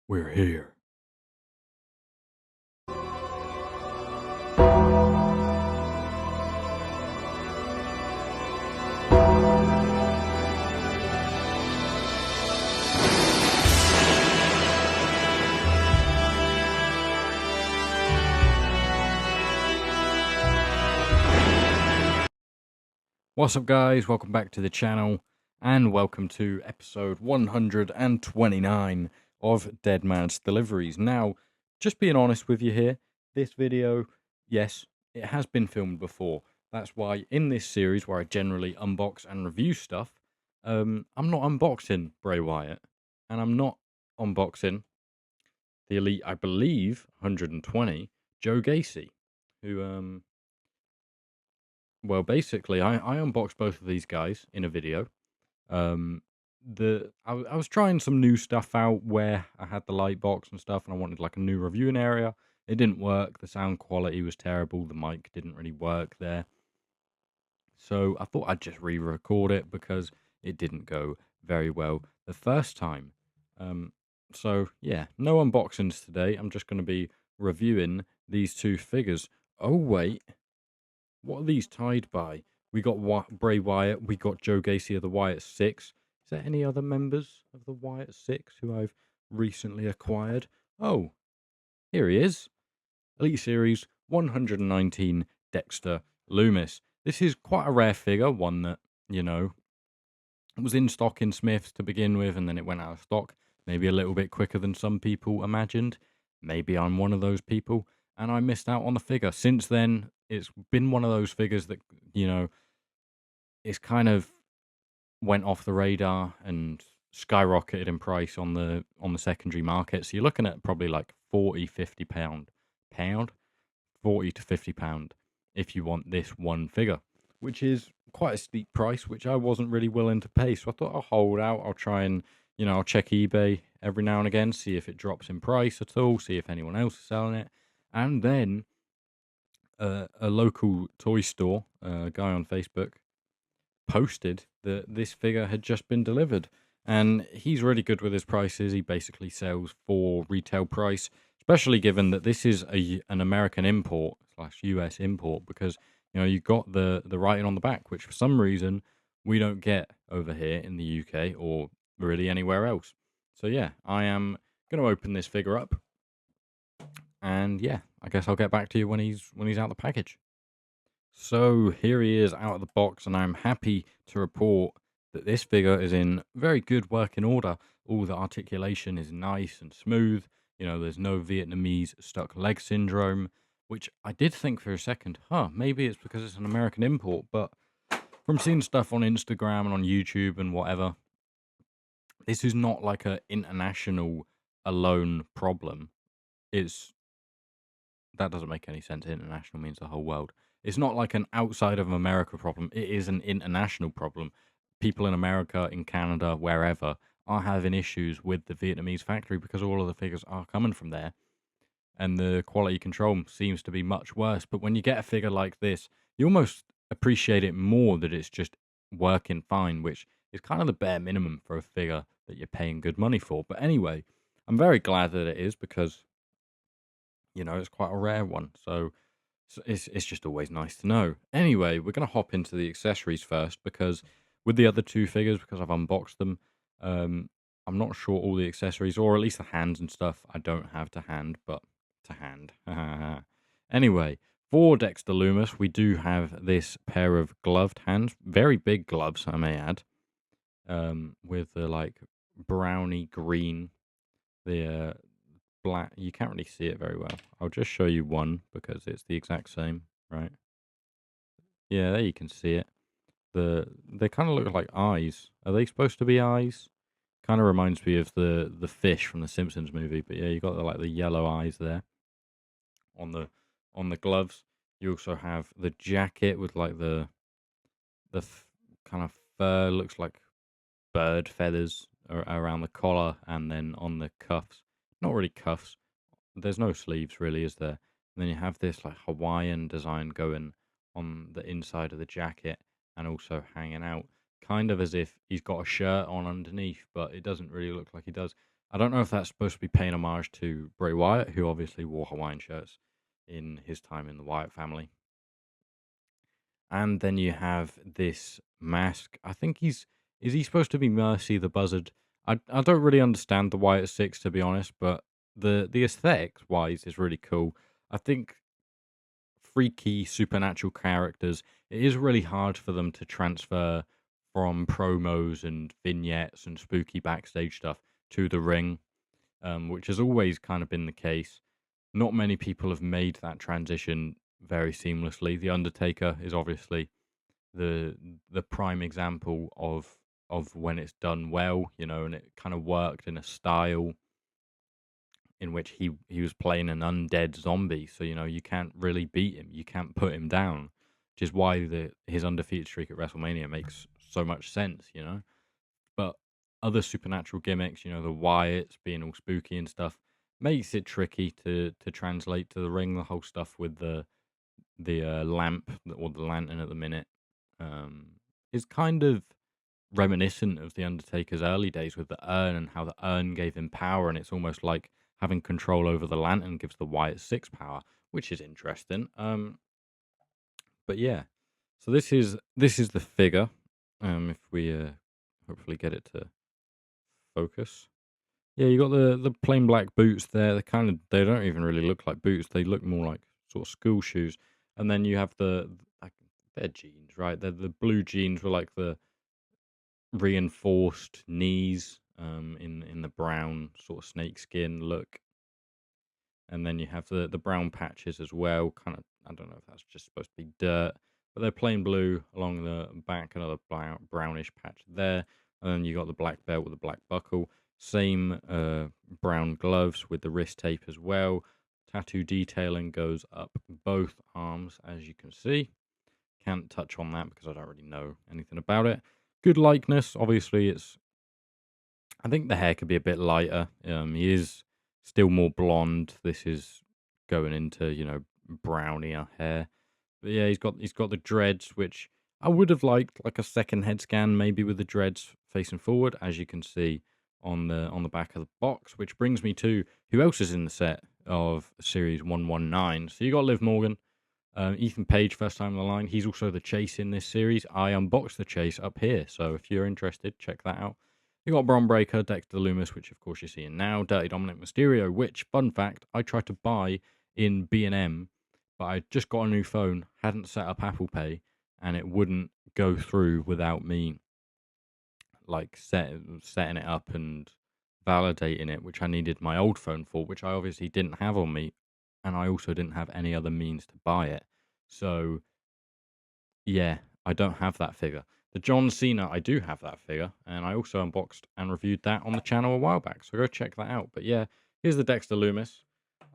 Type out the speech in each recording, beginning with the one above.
We're here. What's up, guys? Welcome back to the channel, and welcome to episode 129 of Deadman's Deliveries. Now, just being honest with you here, this video, yes, it has been filmed before. That's why in this series, where I generally unbox and review stuff, I'm not unboxing Bray Wyatt, and I'm not unboxing the Elite, I believe, 120, Joe Gacy, who, well, basically, I unboxed both of these guys in a video. I was trying some new stuff out where I had the light box and stuff, and I wanted like a new reviewing area. It didn't work. The sound quality was terrible. The mic didn't really work there. So I thought I'd just re-record it because it didn't go very well the first time. So yeah, no unboxings today. I'm just going to be reviewing these two figures. Oh wait. What are these tied by? We got Bray Wyatt. We got Joe Gacy of the Wyatt 6. Is there any other members of the Wyatt 6 who I've recently acquired? Oh, here he is. Elite Series 119 Dexter Lumis. This is quite a rare figure, one that, you know, was in stock in Smith's to begin with, and then it went out of stock maybe a little bit quicker than some people imagined. Maybe I'm one of those people, and I missed out on the figure. Since then, it's been one of those figures that, you know, it's kind of went off the radar and skyrocketed in price on the secondary market. So you're looking at probably like 40-50 pound 40 to 50 pound if you want this one figure, which is quite a steep price, which I wasn't really willing to pay. So I thought I'll hold out. I'll try and, you know, I'll check eBay every now and again, see if it drops in price at all, see if anyone else is selling it. And then a local toy store, a guy on Facebook, posted that this figure had just been delivered. And he's really good with his prices. He basically sells for retail price, especially given that this is an American import / US import, because, you know, you got the writing on the back, which for some reason we don't get over here in the UK or really anywhere else. So yeah, I am going to open this figure up, and yeah, I guess I'll get back to you when he's out the package. So here he is out of the box, and I'm happy to report that this figure is in very good working order. All the articulation is nice and smooth. You know, there's no Vietnamese stuck leg syndrome, which I did think for a second, maybe it's because it's an American import, but from seeing stuff on Instagram and on YouTube and whatever, this is not like an international alone problem. That doesn't make any sense. International means the whole world. It's not like an outside of America problem. It is an international problem. People in America, in Canada, wherever, are having issues with the Vietnamese factory because all of the figures are coming from there. And the quality control seems to be much worse. But when you get a figure like this, you almost appreciate it more that it's just working fine, which is kind of the bare minimum for a figure that you're paying good money for. But anyway, I'm very glad that it is, because, you know, it's quite a rare one. So it's just always nice to know. Anyway, we're going to hop into the accessories first, because with the other two figures, because I've unboxed them, I'm not sure all the accessories, or at least the hands and stuff, I don't have to hand, but to hand. Anyway, for Dexter Lumis, we do have this pair of gloved hands, very big gloves, I may add, with the like browny green, the black. You can't really see it very well. I'll just show you one because it's the exact same, right? Yeah, there you can see it. They kind of look like eyes. Are they supposed to be eyes? Kind of reminds me of the fish from the Simpsons movie. But yeah, you got the yellow eyes there on the gloves. You also have the jacket with like the kind of fur, looks like bird feathers around the collar, and then on the cuffs. Not really cuffs. There's no sleeves really, is there? And then you have this like Hawaiian design going on the inside of the jacket and also hanging out, kind of as if he's got a shirt on underneath, but it doesn't really look like he does. I don't know if that's supposed to be paying homage to Bray Wyatt, who obviously wore Hawaiian shirts in his time in the Wyatt family. And then you have this mask. I think is he supposed to be Mercy the Buzzard? I don't really understand the Wyatt Six, to be honest, but the aesthetics wise is really cool. I think freaky supernatural characters, it is really hard for them to transfer from promos and vignettes and spooky backstage stuff to the ring, which has always kind of been the case. Not many people have made that transition very seamlessly. The Undertaker is obviously the prime example of when it's done well, you know, and it kind of worked in a style in which he was playing an undead zombie. So, you know, you can't really beat him. You can't put him down, which is why his undefeated streak at WrestleMania makes so much sense, you know. But other supernatural gimmicks, you know, the Wyatts being all spooky and stuff, makes it tricky to translate to the ring. The whole stuff with the lamp or the lantern at the minute is kind of reminiscent of the Undertaker's early days with the urn and how the urn gave him power, and it's almost like having control over the lantern gives the Wyatt Six power, which is interesting. But yeah, so this is the figure. If we hopefully get it to focus. Yeah, you got the plain black boots there. They don't even really look like boots. They look more like sort of school shoes. And then you have like they're jeans, right? They're the blue jeans with like the reinforced knees in the brown sort of snakeskin look. And then you have the brown patches as well. Kind of, I don't know if that's just supposed to be dirt, but they're plain blue along the back. Another brownish patch there, and then you got the black belt with the black buckle. Same brown gloves with the wrist tape as well. Tattoo detailing goes up both arms, as you can see. Can't touch on that because I don't really know anything about it. Good likeness. Obviously, I think the hair could be a bit lighter. He is still more blonde. This is going into, you know, brownier hair. But yeah, he's got the dreads, which I would have liked like a second head scan, maybe with the dreads facing forward, as you can see on the back of the box. Which brings me to who else is in the set of Series 119. So you got Liv Morgan, Ethan Page, first time on the line. He's also the Chase in this series. I unboxed the Chase up here, so if you're interested, check that out. You got Bron Breakker, Dexter Lumis, which of course you're seeing now, Dirty Dominic Mysterio, which, fun fact, I tried to buy in B&M, but I just got a new phone, hadn't set up Apple Pay, and it wouldn't go through without me like setting it up and validating it, which I needed my old phone for, which I obviously didn't have on me, and I also didn't have any other means to buy it. So yeah, I don't have that figure. The John Cena, I do have that figure, and I also unboxed and reviewed that on the channel a while back. So go check that out. But yeah, here's the Dexter Lumis.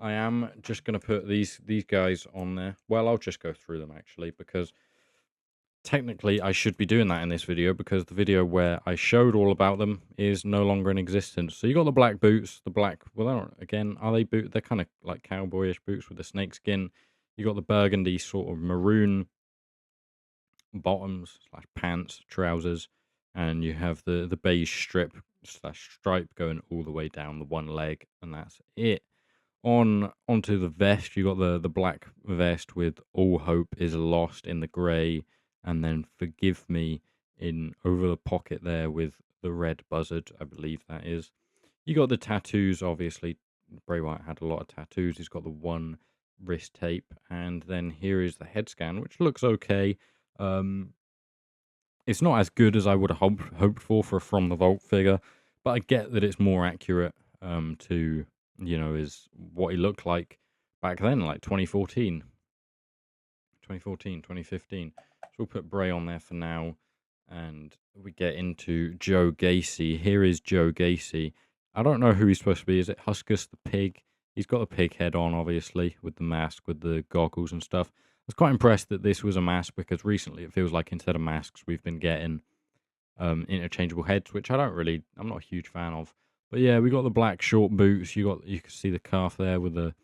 I am just going to put these guys on there. Well, I'll just go through them actually, because technically I should be doing that in this video, because the video where I showed all about them is no longer in existence. So you got the black boots, the black, well, I don't, again, are they boots? They're kind of like cowboyish boots with the snake skin. You got the burgundy sort of maroon bottoms / pants, trousers, and you have the beige strip / stripe going all the way down the one leg, and that's it. Onto the vest, you got the black vest with "All Hope Is Lost" in the grey, and then "Forgive Me" in over the pocket there with the red buzzard, I believe that is. You got the tattoos, obviously. Bray Wyatt had a lot of tattoos. He's got the one wrist tape, and then here is the head scan, which looks okay. It's not as good as I would have hoped for a From the Vault figure, but I get that it's more accurate to, you know, is what he looked like back then, like 2014, 2015. So we'll put Bray on there for now, and we get into Joe Gacy. Here is Joe Gacy. I don't know who he's supposed to be. Is it Huskus the pig? He's got the pig head on, obviously, with the mask, with the goggles and stuff. I was quite impressed that this was a mask, because recently it feels like instead of masks we've been getting interchangeable heads, which I'm not a huge fan of. But yeah, we got the black short boots. You can see the calf there with a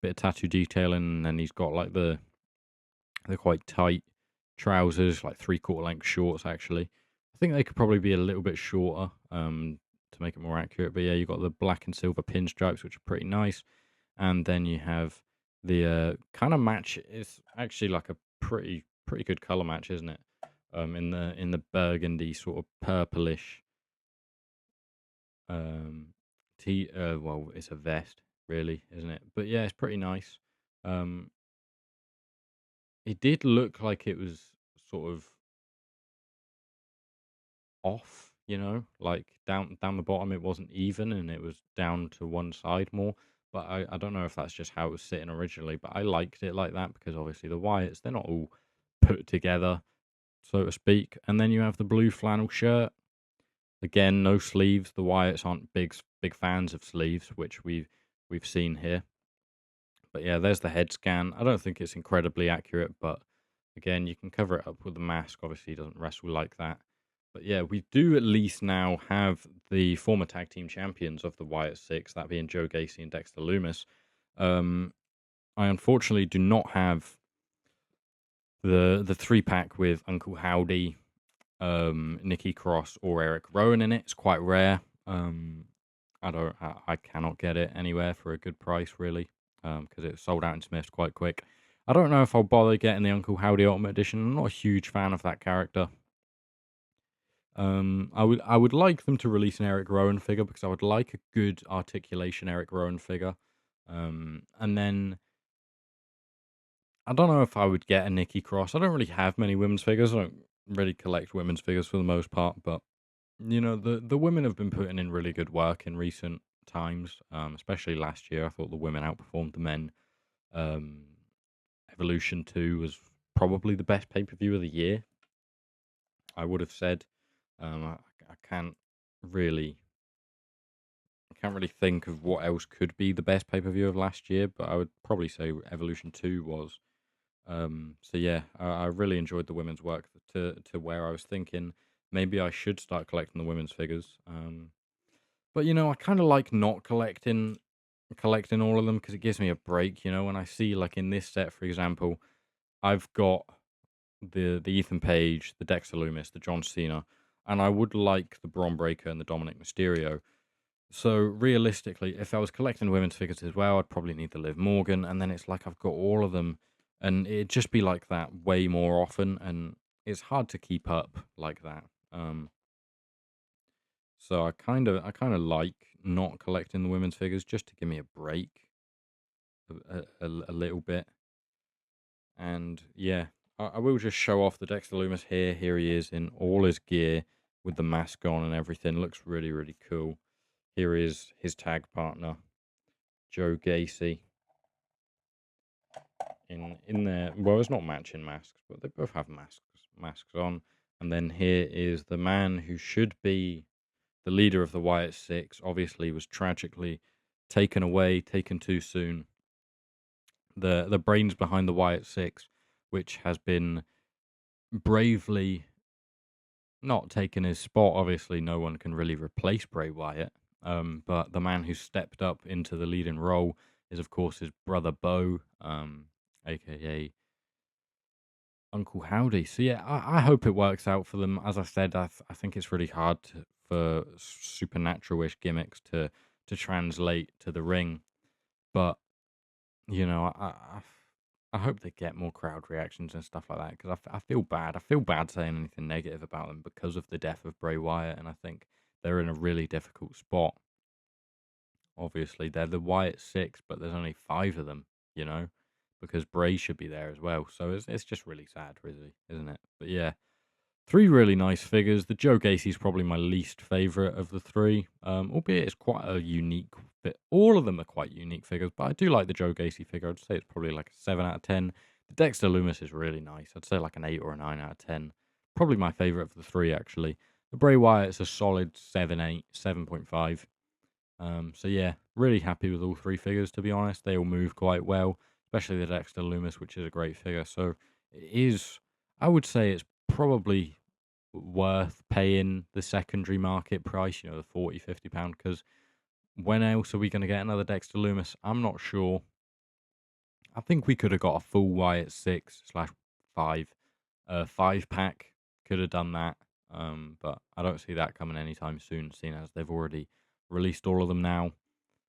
bit of tattoo detailing, and then he's got like the quite tight trousers, like 3/4 length shorts actually. I think they could probably be a little bit shorter make it more accurate. But yeah, you got the black and silver pinstripes, which are pretty nice, and then you have the kind of match. It's actually like a pretty good color match, isn't it? In the burgundy sort of purplish well, it's a vest, really, isn't it? But yeah, it's pretty nice. Um, it did look like it was sort of off, like down the bottom it wasn't even and it was down to one side more. But I don't know if that's just how it was sitting originally, but I liked it like that because obviously the Wyatts, they're not all put together, so to speak. And then you have the blue flannel shirt. Again, no sleeves. The Wyatts aren't big fans of sleeves, which we've seen here. But yeah, there's the head scan. I don't think it's incredibly accurate, but again, you can cover it up with the mask. Obviously, he doesn't wrestle like that. But yeah, we do at least now have the former tag team champions of the Wyatt Six, that being Joe Gacy and Dexter Lumis. I unfortunately do not have the 3-pack with Uncle Howdy, Nikki Cross, or Eric Rowan in it. It's quite rare. I cannot get it anywhere for a good price, really, because it sold out in Smith's quite quick. I don't know if I'll bother getting the Uncle Howdy Ultimate Edition. I'm not a huge fan of that character. I would like them to release an Eric Rowan figure because I would like a good articulation Eric Rowan figure. And then I don't know if I would get a Nikki Cross. I don't really have many women's figures. I don't really collect women's figures for the most part, but the women have been putting in really good work in recent times, especially last year. I thought the women outperformed the men. Evolution 2 was probably the best pay-per-view of the year, I would have said. I can't really think of what else could be the best pay-per-view of last year, but I would probably say Evolution 2 was. So yeah, I really enjoyed the women's work to where I was thinking maybe I should start collecting the women's figures. But I kind of like not collecting all of them because it gives me a break. When I see, like, in this set, for example, I've got the Ethan Page, the Dexter Lumis, the John Cena, and I would like the Bron Breakker and the Dominic Mysterio. So realistically, if I was collecting women's figures as well, I'd probably need the Liv Morgan, and then it's like I've got all of them, and it'd just be like that way more often, and it's hard to keep up like that. So I kind of like not collecting the women's figures just to give me a break a little bit. And yeah, I will just show off the Dexter Lumis here. Here he is in all his gear with the mask on and everything. Looks really, really cool. Here is his tag partner, Joe Gacy. In there, well, it's not matching masks, but they both have masks on. And then here is the man who should be the leader of the Wyatt Six. Obviously, was tragically taken too soon. The brains behind the Wyatt Six, which has been bravely not taken his spot. Obviously, no one can really replace Bray Wyatt. But the man who stepped up into the leading role is, of course, his brother Bo, aka Uncle Howdy. So yeah, I hope it works out for them. As I said, I think it's really hard for supernatural-ish gimmicks to translate to the ring. But I hope they get more crowd reactions and stuff like that because I feel bad. I feel bad saying anything negative about them because of the death of Bray Wyatt, and I think they're in a really difficult spot. Obviously, they're the Wyatt Six, but there's only 5 of them, because Bray should be there as well. So it's just really sad, really, isn't it? But yeah, 3 really nice figures. The Joe Gacy's probably my least favorite of the 3, albeit it's quite a unique fit. All of them are quite unique figures, but I do like the Joe Gacy figure. I'd say it's probably like a 7 out of 10. The Dexter Lumis is really nice. I'd say like an 8 or a 9 out of 10. Probably my favorite of the 3, actually. The Bray Wyatt's a solid 7.8, 7.5. So yeah, really happy with all 3 figures, to be honest. They all move quite well, especially the Dexter Lumis, which is a great figure. So it is, I would say it's probably worth paying the secondary market price, the 40, £50, because when else are we going to get another Dexter Lumis? I'm not sure. I think we could have got a full Wyatt 6/5 5-pack. Could have done that. But I don't see that coming anytime soon, seeing as they've already released all of them now.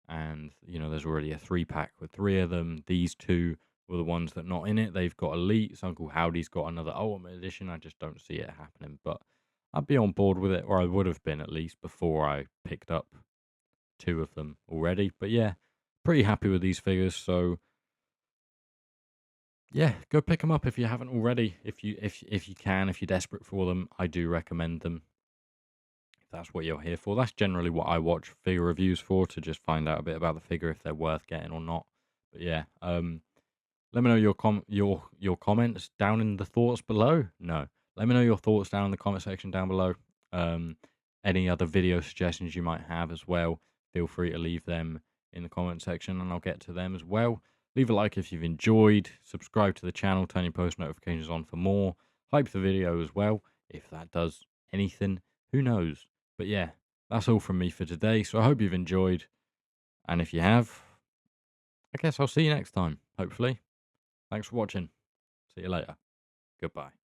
And, there's already a 3-pack with 3 of them. These 2 were the ones that not in it. They've got Elite. Uncle Howdy's got another Ultimate Edition. I just don't see it happening. But I'd be on board with it, or I would have been at least before I picked up 2 of them already. But yeah, pretty happy with these figures. So yeah, go pick them up if you haven't already. If you can, if you're desperate for them, I do recommend them. If that's what you're here for, that's generally what I watch figure reviews for, to just find out a bit about the figure, if they're worth getting or not. But yeah, let me know your comments down in the thoughts below. No, let me know your thoughts down in the comment section down below. Any other video suggestions you might have as well, feel free to leave them in the comment section, and I'll get to them as well. Leave a like if you've enjoyed. Subscribe to the channel. Turn your post notifications on for more. Hype the video as well, if that does anything. Who knows? But yeah, that's all from me for today. So I hope you've enjoyed. And if you have, I guess I'll see you next time, hopefully. Thanks for watching. See you later. Goodbye.